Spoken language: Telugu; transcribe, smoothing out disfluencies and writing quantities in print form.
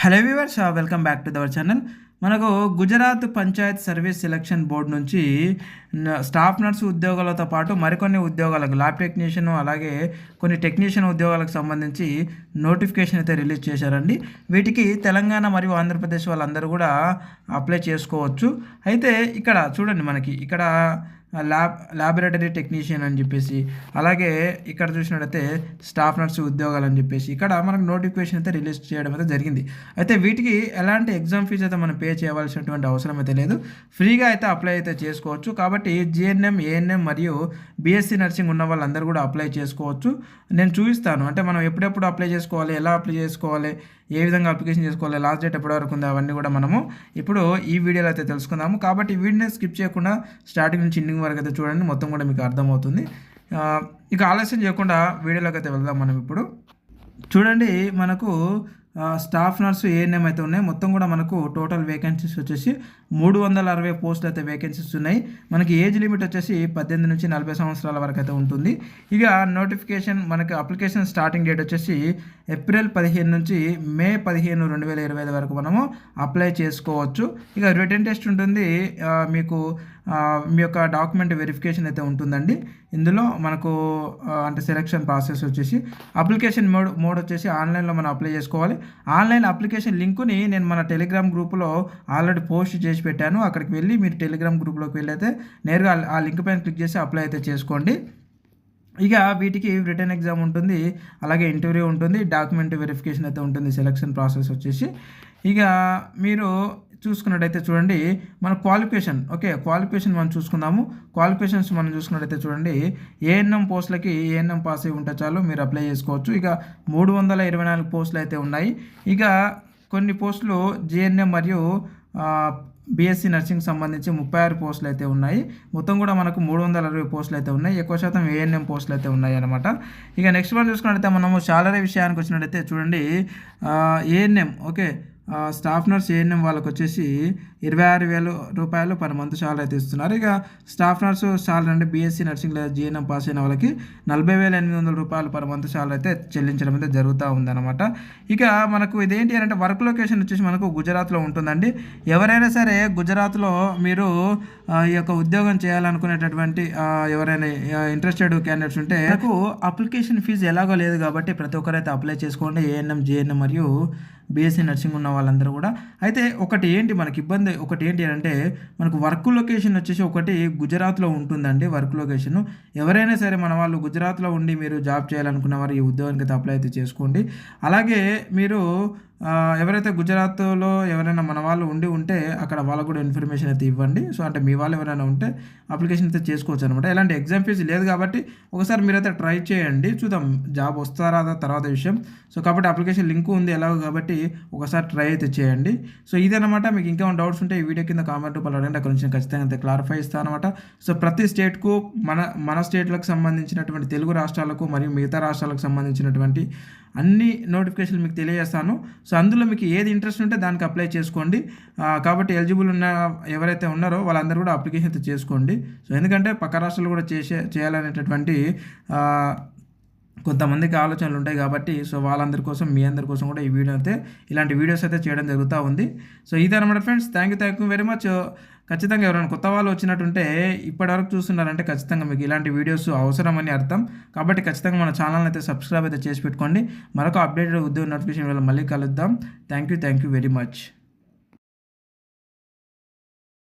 Hello viewers, welcome back to our channel. మనకు Gujarat panchayat service selection board నుంచి స్టాఫ్ నర్సు ఉద్యోగాలతో పాటు మరికొన్ని ఉద్యోగాలకు ల్యాబ్ టెక్నీషియన్ అలాగే కొన్ని టెక్నీషియన్ ఉద్యోగాలకు సంబంధించి నోటిఫికేషన్ అయితే రిలీజ్ చేశారండి. వీటికి తెలంగాణ మరియు ఆంధ్రప్రదేశ్ వాళ్ళందరూ కూడా అప్లై చేసుకోవచ్చు. అయితే ఇక్కడ చూడండి, మనకి ఇక్కడ ల్యాబొరేటరీ టెక్నీషియన్ అని చెప్పేసి, అలాగే ఇక్కడ చూసినట్టయితే స్టాఫ్ నర్సు ఉద్యోగాలు అని చెప్పేసి ఇక్కడ మనకు నోటిఫికేషన్ అయితే రిలీజ్ చేయడం అయితే జరిగింది. అయితే వీటికి ఎలాంటి ఎగ్జామ్ ఫీజు అయితే మనం పే చేయవలసినటువంటి అవసరం అయితే లేదు. ఫ్రీగా అయితే అప్లై అయితే చేసుకోవచ్చు. కాబట్టి జిఎన్ఎం, ఏఎన్ఎం మరియు బీఎస్సీ నర్సింగ్ ఉన్న వాళ్ళందరూ కూడా అప్లై చేసుకోవచ్చు. నేను చూపిస్తాను, అంటే మనం ఎప్పుడెప్పుడు అప్లై చేసుకోవాలి, ఎలా అప్లై చేసుకోవాలి, ఏ విధంగా అప్లికేషన్ చేసుకోవాలి, లాస్ట్ డేట్ ఎప్పటి వరకు ఉంది, అవన్నీ కూడా మనము ఇప్పుడు ఈ వీడియోలో అయితే తెలుసుకుందాము. కాబట్టి ఈ వీడియోని స్కిప్ చేయకుండా స్టార్టింగ్ నుంచి ఎండింగ్ వరకు అయితే చూడండి, మొత్తం కూడా మీకు అర్థమవుతుంది. ఇక ఆలస్యం చేయకుండా వీడియోలోకి అయితే వెళ్దాం. మనం ఇప్పుడు చూడండి, మనకు స్టాఫ్ నర్సు ఏఎన్ఎం అయితే ఉన్నాయి. మొత్తం కూడా మనకు టోటల్ వేకెన్సీస్ వచ్చేసి 360 పోస్టులు అయితే వేకెన్సీస్ ఉన్నాయి. మనకి ఏజ్ లిమిట్ వచ్చేసి 18 నుంచి 40 సంవత్సరాల వరకు అయితే ఉంటుంది. ఇక నోటిఫికేషన్ మనకి అప్లికేషన్ స్టార్టింగ్ డేట్ వచ్చేసి ఏప్రిల్ 15 నుంచి మే 15, 2025 వరకు మనము అప్లై చేసుకోవచ్చు. ఇక రిటన్ టెస్ట్ ఉంటుంది. మీకు మీ యొక్క డాక్యుమెంట్ వెరిఫికేషన్ అయితే ఉంటుందండి. ఇందులో మనకు అంటే సెలక్షన్ ప్రాసెస్ వచ్చేసి అప్లికేషన్ మోడ్ వచ్చేసి ఆన్లైన్లో మనం అప్లై చేసుకోవాలి. ఆన్లైన్ అప్లికేషన్ లింకుని నేను మన టెలిగ్రామ్ గ్రూప్లో ఆల్రెడీ పోస్ట్ చేసి పెట్టాను. అక్కడికి వెళ్ళి మీరు టెలిగ్రామ్ గ్రూప్లోకి వెళ్ళి అయితే నేరుగా ఆ లింక్ పైన క్లిక్ చేసి అప్లై అయితే చేసుకోండి. ఇక వీటికి రిటర్న్ ఎగ్జామ్ ఉంటుంది, అలాగే ఇంటర్వ్యూ ఉంటుంది, డాక్యుమెంట్ వెరిఫికేషన్ అయితే ఉంటుంది. సెలక్షన్ ప్రాసెస్ వచ్చేసి ఇక మీరు చూసుకున్నట్టయితే చూడండి, మన క్వాలిఫికేషన్ క్వాలిఫికేషన్ మనం చూసుకుందాము. క్వాలిఫికేషన్స్ మనం చూసుకున్నట్టయితే చూడండి, ఏఎన్ఎం పోస్టులకి ఏఎన్ఎం పాస్ అయి ఉంటే చాలు, మీరు అప్లై చేసుకోవచ్చు. ఇక 324 పోస్టులు అయితే ఉన్నాయి. ఇక కొన్ని పోస్టులు జిఎన్ఎం మరియు బీఎస్సీ నర్సింగ్ సంబంధించి 36 పోస్టులు అయితే ఉన్నాయి. మొత్తం కూడా మనకు 360 పోస్టులు అయితే ఉన్నాయి. ఎక్కువ శాతం ఏఎన్ఎం పోస్టులు అయితే ఉన్నాయి అనమాట. ఇక నెక్స్ట్ మనం చూసుకున్నట్టయితే మనము సాలరీ విషయానికి వచ్చినట్టయితే చూడండి, ఏఎన్ఎం స్టాఫ్ నర్స్ ఏఎన్ఎం వాళ్ళకి వచ్చేసి 26,000 రూపాయలు పర్ మంత్ సాలరీ అయితే ఇస్తున్నారు. ఇక స్టాఫ్ నర్సు సాలరీ అంటే బీఎస్సీ నర్సింగ్ లేదా జిఎన్ఎం పాస్ అయిన వాళ్ళకి 40,800 రూపాయలు పర్ మంత్ సాలరీ అయితే చెల్లించడం అయితే జరుగుతూ ఉందన్నమాట. ఇక మనకు ఇదేంటి అంటే వర్క్ లొకేషన్ వచ్చేసి మనకు గుజరాత్లో ఉంటుందండి. ఎవరైనా సరే గుజరాత్లో మీరు ఈ యొక్క ఉద్యోగం చేయాలనుకునేటటువంటి ఎవరైనా ఇంట్రెస్టెడ్ క్యాండిడేట్స్ ఉంటే నాకు అప్లికేషన్ ఫీజు ఎలాగో లేదు కాబట్టి ప్రతి ఒక్కరైతే అప్లై చేసుకోండి. ఏఎన్ఎం, జిఎన్ఎం మరియు బీఎస్సీ నర్సింగ్ ఉన్న వాళ్ళందరూ కూడా. అయితే ఒకటి ఏంటి అంటే మనకు వర్క్ లొకేషన్ వచ్చేసి ఒకటి గుజరాత్లో ఉంటుందండి. వర్క్ లొకేషన్ ఎవరైనా సరే మన వాళ్ళు గుజరాత్లో ఉండి మీరు జాబ్ చేయాలనుకున్న వారు ఈ ఉద్యోగానికి అయితే అప్లై అయితే చేసుకోండి. అలాగే మీరు ఎవరైతే గుజరాత్లో ఎవరైనా మన వాళ్ళు ఉంటే అక్కడ వాళ్ళకు కూడా ఇన్ఫర్మేషన్ అయితే ఇవ్వండి. సో అంటే మీ వాళ్ళు ఎవరైనా ఉంటే అప్లికేషన్ అయితే చేసుకోవచ్చు అనమాట. ఎలాంటి ఎగ్జామ్ ఫీజు లేదు కాబట్టి ఒకసారి మీరైతే ట్రై చేయండి, చూద్దాం జాబ్ వస్తారా తర్వాత విషయం. సో కాబట్టి అప్లికేషన్ లింక్ ఉంది ఎలాగో, కాబట్టి ఒకసారి ట్రై అయితే చేయండి. సో ఇదనమాట. మీకు ఇంకేమైనా డౌట్స్ ఉంటే ఈ వీడియో కింద కామెంట్ రూపంలో అడగండి, అక్కడ నుంచి ఖచ్చితంగా అయితే క్లారిఫై ఇస్తాను అనమాట. సో ప్రతి స్టేట్కు మన స్టేట్లకు సంబంధించినటువంటి తెలుగు రాష్ట్రాలకు మరియు మిగతా రాష్ట్రాలకు సంబంధించినటువంటి అన్ని నోటిఫికేషన్లు మీకు తెలియజేస్తాను. సో అందులో మీకు ఏది ఇంట్రెస్ట్ ఉంటే దానికి అప్లై చేసుకోండి. కాబట్టి ఎలిజిబుల్ ఉన్న ఎవరైతే ఉన్నారో వాళ్ళందరూ కూడా అప్లికేషన్ అయితే చేసుకోండి. సో ఎందుకంటే పక్క రాష్ట్రాలు కూడా చేయాలనేటటువంటి కొంతమందికి ఆలోచనలు ఉంటాయి కాబట్టి, సో వాళ్ళందరి కోసం మీ అందరి కోసం కూడా ఈ వీడియో అయితే ఇలాంటి వీడియోస్ అయితే చేయడం జరుగుతూ ఉంది. సో ఇదన్నమాట friends. Thank you very much. ఖచ్చితంగా ఎవరైనా కొత్త వాళ్ళు వచ్చినట్టుంటే ఇప్పటివరకు చూస్తున్నారంటే ఖచ్చితంగా మీకు ఇలాంటి వీడియోస్ అవసరమని అర్థం. కాబట్టి ఖచ్చితంగా మన ఛానల్ అయితే సబ్స్క్రైబ్ అయితే చేసి పెట్టుకోండి. మరొక అప్డేటెడ్ ఉద్యోగ నోటిఫికేషన్ వల్ల మళ్ళీ కలుద్దాం. Thank you very much.